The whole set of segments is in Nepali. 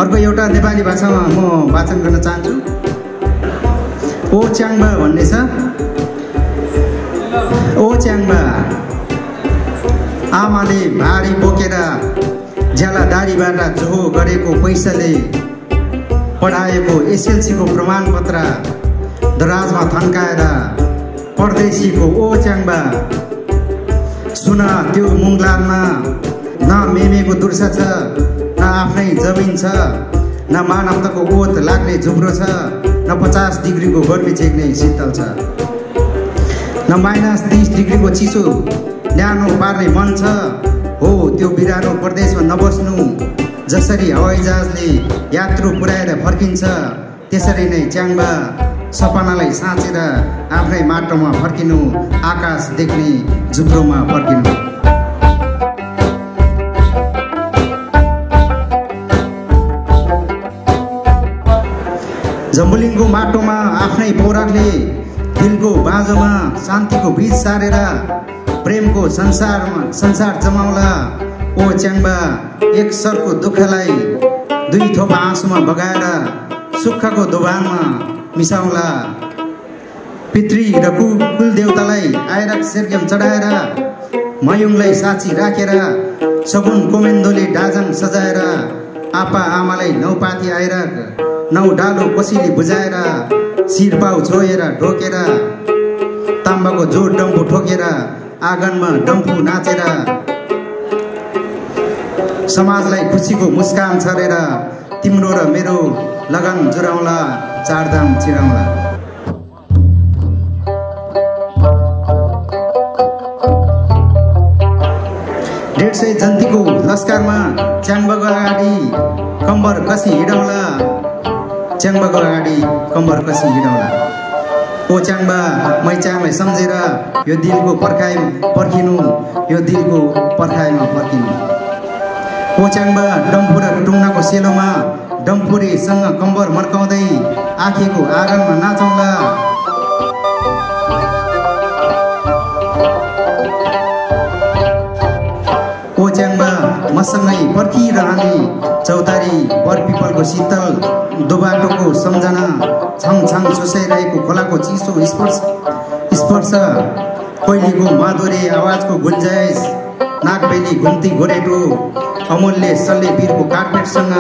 अर्को एउटा नेपाली भाषामा म वाचन गर्न चाहन्छु। ओ च्याङबा भन्ने छ। ओ च्याङबा, आमाले भारी बोकेर ज्याला दारीबाट जोहो गरेको पैसाले पढाएको एसएलसीको प्रमाणपत्र दराजमा थन्काएर परदेशीको ओ च्याङबा, सुन त्यो मुङलानमा न मेमेको दुर्सा छ, न आफ्नै जमिन छ, न मानवताको ओत लाग्ने झुम्रो छ, न 50 डिग्रीको गर्मी छेक्ने शीतल छ, न -30 डिग्रीको चिसो न्यानो पार्ने मन छ। हो त्यो बिरानो प्रदेशमा नबस्नु, जसरी हवाईजहाजले यात्रु पुर्याएर फर्किन्छ त्यसरी नै च्याङबा सपनालाई साँचेर आफ्नै माटोमा फर्किनु, आकाश देख्ने झुब्रोमा फर्किनु। जम्बुलिङको माटोमा आफ्नै पौरखले दिलको बाँझोमा शान्तिको बीज सारेर प्रेमको संसार जमाउला। ओ च्याङबा, एक सरको दुःखलाई 2 थोपा आँसुमा बगाएर सुखको दोभानमा मिसाउला। पितृ र कुल देवतालाई आइरक सेर्गेम चढाएर मयुङलाई साक्षी राखेर सगुन कोमेन्दोले डाजङ सजाएर आपा आमालाई नौपाती आइरक 9 डालो कोसिली बुझाएर शिरपाउ छोएर ढोकेर ताम्बाको जोड डम्फु ठोकेर आँगनमा डम्फु नाचेर समाजलाई खुसीको मुस्कान छरेर तिम्रो र मेरो लगन जुराउला, चारधाम चिराउला। डेढ सय जन्तीको लस्करमा च्याङबाको अगाडि कम्बर कसी हिँडाउला, च्याङबाको अगाडि कम्बर कसी हिँडाउला। ओ च्याङबा, मै च्याङलाई सम्झेर यो दिलको पर्खिनु, यो दिलको पर्खाइमा पर्खिनु। ओ च्याङबा, डम्फु र टुङ्नाको सेलोमा डम्फुरेसँग कम्बर मर्काउँदै आँखेको आँगनमा नाचौँला। ओ च्याङबा, मसँगै पर्खिरहने चौतारी बरपिपलको शीतल दोबाटोको सम्झना, छङछङ सुसाइरहेको खोलाको चिसो स्पर्श, कोइलीको माधुर्य आवाजको गुन्जाइस, नागबेली घुम्ती गोरेटो अमूल्य सल्ले वीरको कार्पेटसँग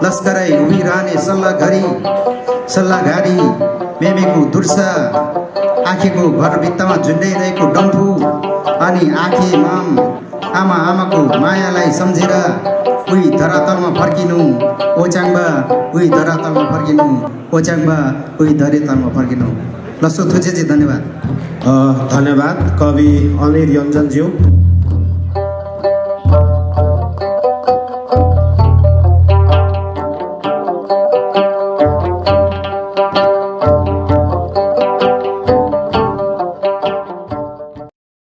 लस्करै उभिरहने सल्लाघारी मेमेको दुर्सा, आँखेको घरभित्तामा झुन्डाइरहेको डम्फु अनि आमाको मायालाई सम्झेर उही धरातलमा फर्किनु। ओ च्याङबा, उही धरातलमा फर्किनु। ओ च्याङबा, उही धरातलमा फर्किनु। लसो थुचेजी, धन्यवाद। धन्यवाद कवि अनिल योन्जनज्यू।